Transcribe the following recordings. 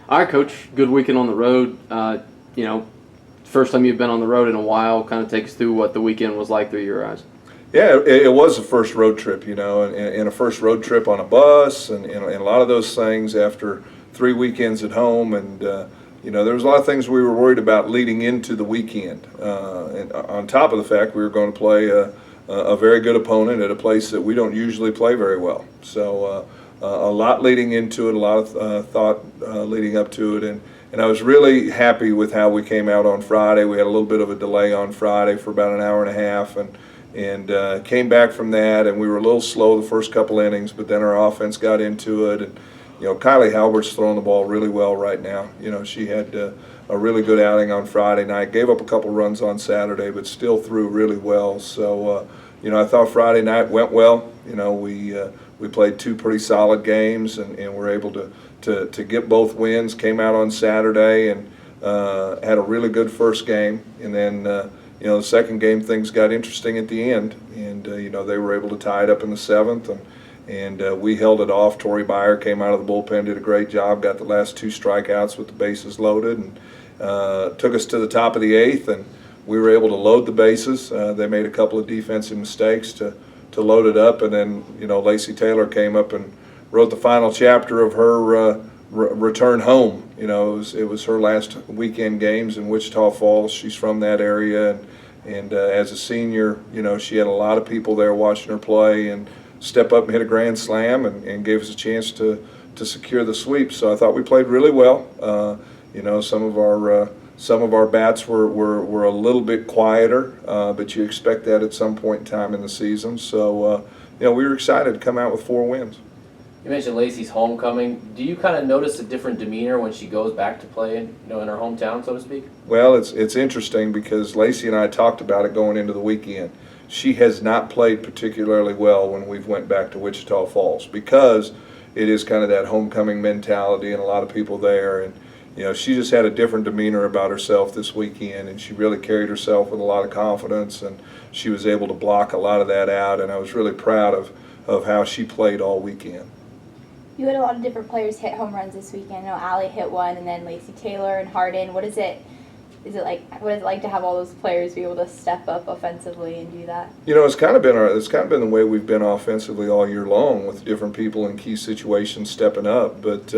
All right, Coach. Good weekend on the road. First time you've been on the road in a while. Kind of take us through what the weekend was like through your eyes. Yeah, it was the first road trip, and a first road trip on a bus, and a lot of those things after 3 weekends at home, and there was a lot of things we were worried about leading into the weekend, and on top of the fact we were going to play a very good opponent at a place that we don't usually play very well. So a lot leading into it, a lot of thought leading up to it, and I was really happy with how we came out on Friday. We had a little bit of a delay on Friday for about an hour and a half, and came back from that, and we were a little slow the first couple innings, but then our offense got into it, and Kylie Halbert's throwing the ball really well right now. She had a really good outing on Friday night, gave up a couple runs on Saturday, but still threw really well. So I thought Friday night went well. We played two pretty solid games, and were able to get both wins. Came out on Saturday and had a really good first game, and then the second game things got interesting at the end, and they were able to tie it up in the seventh, and we held it off. Tori Byer came out of the bullpen, did a great job, got the last two strikeouts with the bases loaded, and took us to the top of the eighth, and we were able to load the bases. They made a couple of defensive mistakes to load it up, and then Lacey Taylor came up and wrote the final chapter of her return home. It was her last weekend games in Wichita Falls. She's from that area, and as a senior, she had a lot of people there watching her play and step up and hit a grand slam, and gave us a chance to secure the sweep. So I thought we played really well. Some of our bats were a little bit quieter, but you expect that at some point in time in the season. So we were excited to come out with 4 wins. You mentioned Lacey's homecoming. Do you kind of notice a different demeanor when she goes back to play in her hometown, so to speak? Well, it's interesting because Lacey and I talked about it going into the weekend. She has not played particularly well when we've went back to Wichita Falls, because it is kind of that homecoming mentality and a lot of people there, and she just had a different demeanor about herself this weekend, and she really carried herself with a lot of confidence, and she was able to block a lot of that out, and I was really proud of how she played all weekend. You had a lot of different players hit home runs this weekend. Allie hit one, and then Lacey Taylor and Hardin. What is it like to have all those players be able to step up offensively and do that? It's kind of been the way we've been offensively all year long, with different people in key situations stepping up. But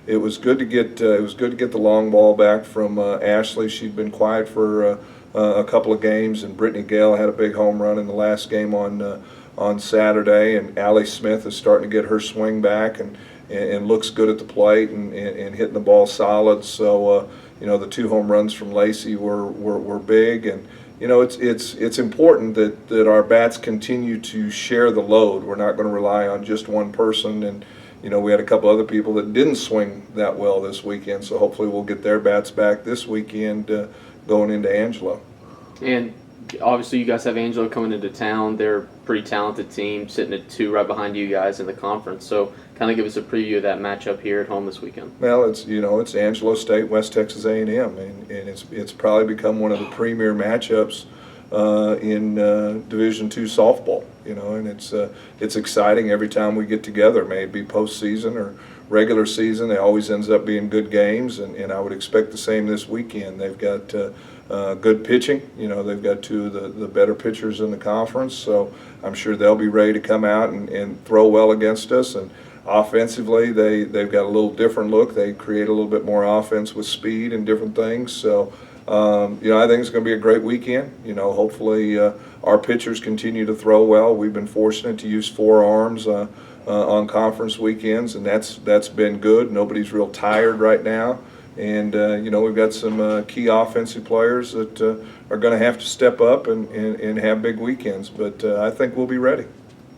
it was good to get the long ball back from Ashley. She'd been quiet for a couple of games, and Brittany Gale had a big home run in the last game on Saturday, and Allie Smith is starting to get her swing back and looks good at the plate and hitting the ball solid. So the 2 home runs from Lacey were big, and it's important that our bats continue to share the load. We're not going to rely on just one person, and we had a couple other people that didn't swing that well this weekend, so hopefully we'll get their bats back this weekend going into Angelo. And obviously you guys have Angelo coming into town. They're a pretty talented team, sitting at 2 right behind you guys in the conference. So kind of give us a preview of that matchup here at home this weekend. Well, it's Angelo State, West Texas A&M, and it's probably become one of the premier matchups in Division II softball. And it's exciting every time we get together. May it be postseason or regular season, it always ends up being good games, and I would expect the same this weekend. They've got good pitching. They've got 2 of the better pitchers in the conference, so I'm sure they'll be ready to come out and throw well against us. And offensively, they've got a little different look. They create a little bit more offense with speed and different things. So I think it's going to be a great weekend. Hopefully our pitchers continue to throw well. We've been fortunate to use 4 arms on conference weekends, and that's been good. Nobody's real tired right now, and we've got some key offensive players that are going to have to step up and have big weekends, but I think we'll be ready.